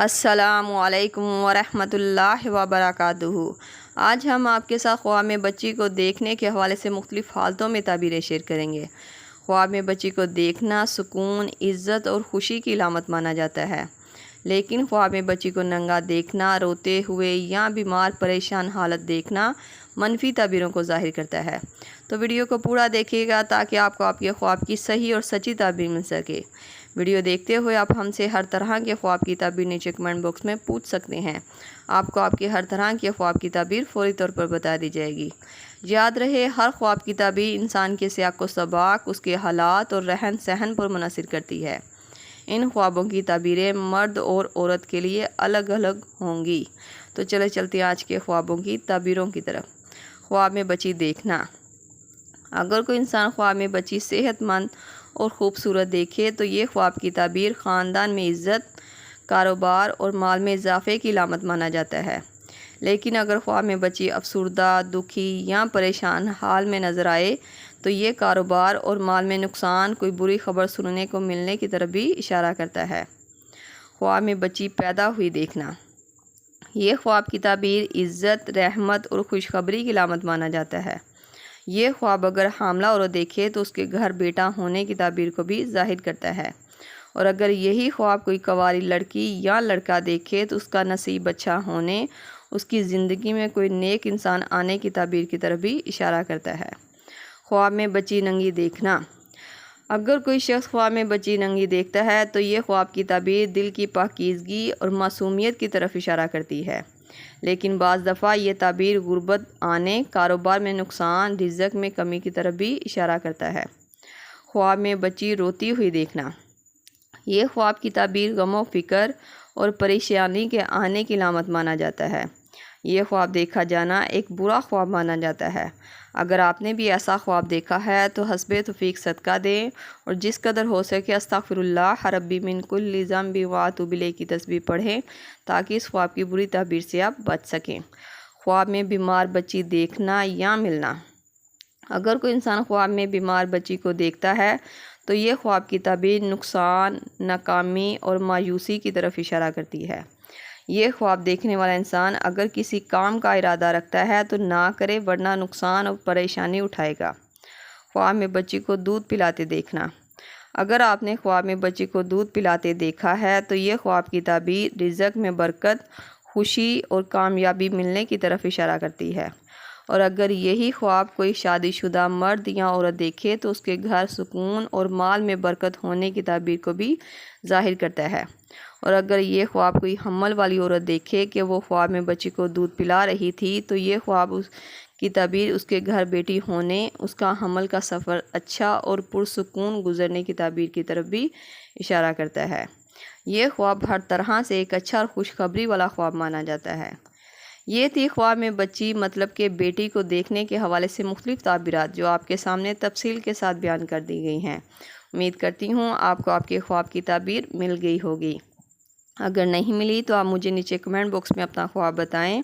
السلام علیکم ورحمۃ اللہ وبرکاتہ۔ آج ہم آپ کے ساتھ خواب میں بچی کو دیکھنے کے حوالے سے مختلف حالتوں میں تعبیریں شیئر کریں گے۔ خواب میں بچی کو دیکھنا سکون، عزت اور خوشی کی علامت مانا جاتا ہے، لیکن خواب میں بچی کو ننگا دیکھنا، روتے ہوئے یا بیمار پریشان حالت دیکھنا منفی تعبیروں کو ظاہر کرتا ہے۔ تو ویڈیو کو پورا دیکھیے گا تاکہ آپ کو آپ کے خواب کی صحیح اور سچی تعبیر مل سکے۔ ویڈیو دیکھتے ہوئے آپ ہم سے ہر طرح کے خواب کی تعبیر نیچے کمنٹ باکس میں پوچھ سکتے ہیں۔ آپ کو آپ کے ہر طرح کے خواب کی تعبیر فوری طور پر بتا دی جائے گی۔ یاد رہے، ہر خواب کی تعبیر انسان کے سیاق و سباق، اس کے حالات اور رہن سہن پر منحصر کرتی ہے۔ ان خوابوں کی تعبیریں مرد اور عورت کے لیے الگ الگ ہوں گی۔ تو چلتے ہیں آج کے خوابوں کی تعبیروں کی طرف۔ خواب میں بچی دیکھنا۔ اگر کوئی انسان خواب میں بچی صحت مند اور خوبصورت دیکھے تو یہ خواب کی تعبیر خاندان میں عزت، کاروبار اور مال میں اضافے کی علامت مانا جاتا ہے۔ لیکن اگر خواب میں بچی افسردہ، دکھی یا پریشان حال میں نظر آئے تو یہ کاروبار اور مال میں نقصان، کوئی بری خبر سننے کو ملنے کی طرف بھی اشارہ کرتا ہے۔ خواب میں بچی پیدا ہوئی دیکھنا۔ یہ خواب کی تعبیر عزت، رحمت اور خوشخبری کی علامت مانا جاتا ہے۔ یہ خواب اگر حاملہ عورت دیکھے تو اس کے گھر بیٹا ہونے کی تعبیر کو بھی ظاہر کرتا ہے، اور اگر یہی خواب کوئی کنواری لڑکی یا لڑکا دیکھے تو اس کا نصیب اچھا ہونے، اس کی زندگی میں کوئی نیک انسان آنے کی تعبیر کی طرف بھی اشارہ کرتا ہے۔ خواب میں بچی ننگی دیکھنا۔ اگر کوئی شخص خواب میں بچی ننگی دیکھتا ہے تو یہ خواب کی تعبیر دل کی پاکیزگی اور معصومیت کی طرف اشارہ کرتی ہے، لیکن بعض دفعہ یہ تعبیر غربت آنے، کاروبار میں نقصان، رزق میں کمی کی طرف بھی اشارہ کرتا ہے۔ خواب میں بچی روتی ہوئی دیکھنا۔ یہ خواب کی تعبیر غم و فکر اور پریشانی کے آنے کی علامت مانا جاتا ہے۔ یہ خواب دیکھا جانا ایک برا خواب مانا جاتا ہے۔ اگر آپ نے بھی ایسا خواب دیکھا ہے تو حسب توفیق صدقہ دیں اور جس قدر ہو سکے استغفر اللہ ربی من کل ذنب واتوب الیہ کی تسبیح پڑھیں تاکہ اس خواب کی بری تعبیر سے آپ بچ سکیں۔ خواب میں بیمار بچی دیکھنا یا ملنا۔ اگر کوئی انسان خواب میں بیمار بچی کو دیکھتا ہے تو یہ خواب کی تعبیر نقصان، ناکامی اور مایوسی کی طرف اشارہ کرتی ہے۔ یہ خواب دیکھنے والا انسان اگر کسی کام کا ارادہ رکھتا ہے تو نہ کرے، ورنہ نقصان اور پریشانی اٹھائے گا۔ خواب میں بچی کو دودھ پلاتے دیکھنا۔ اگر آپ نے خواب میں بچی کو دودھ پلاتے دیکھا ہے تو یہ خواب کی تعبیر رزق میں برکت، خوشی اور کامیابی ملنے کی طرف اشارہ کرتی ہے، اور اگر یہی خواب کوئی شادی شدہ مرد یا عورت دیکھے تو اس کے گھر سکون اور مال میں برکت ہونے کی تعبیر کو بھی ظاہر کرتا ہے، اور اگر یہ خواب کوئی حمل والی عورت دیکھے کہ وہ خواب میں بچی کو دودھ پلا رہی تھی تو یہ خواب اس کی تعبیر اس کے گھر بیٹی ہونے، اس کا حمل کا سفر اچھا اور پرسکون گزرنے کی تعبیر کی طرف بھی اشارہ کرتا ہے۔ یہ خواب ہر طرح سے ایک اچھا اور خوشخبری والا خواب مانا جاتا ہے۔ یہ تھی خواب میں بچی مطلب کہ بیٹی کو دیکھنے کے حوالے سے مختلف تعبیرات جو آپ کے سامنے تفصیل کے ساتھ بیان کر دی گئی ہیں۔ امید کرتی ہوں آپ کو آپ کے خواب کی تعبیر مل گئی ہوگی۔ اگر نہیں ملی تو آپ مجھے نیچے کمنٹ باکس میں اپنا خواب بتائیں،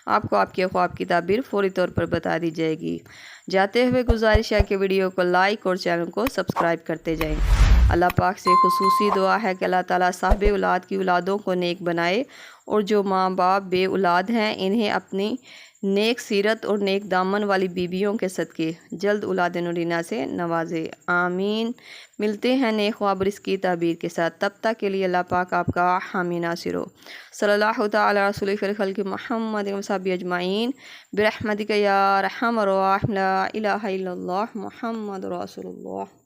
آپ کو آپ کے خواب کی تعبیر فوری طور پر بتا دی جائے گی۔ جاتے ہوئے گزارش ہے کہ ویڈیو کو لائک اور چینل کو سبسکرائب کرتے جائیں۔ اللہ پاک سے خصوصی دعا ہے کہ اللہ تعالیٰ صاحب اولاد کی اولادوں کو نیک بنائے، اور جو ماں باپ بے اولاد ہیں انہیں اپنی نیک سیرت اور نیک دامن والی بیویوں کے صدقے جلد اولاد نورینہ سے نوازے، آمین۔ ملتے ہیں نیک خواب رزق کی تعبیر کے ساتھ، تب تک کے لیے اللہ پاک آپ کا حامی ناصر ہو۔ صلی اللہ تعالی علی رسول خیر خلق محمد و صحبہ اجمعین برحمتک یا ارحم الراحمین، لا الہ الا اللہ محمد رسول اللہ۔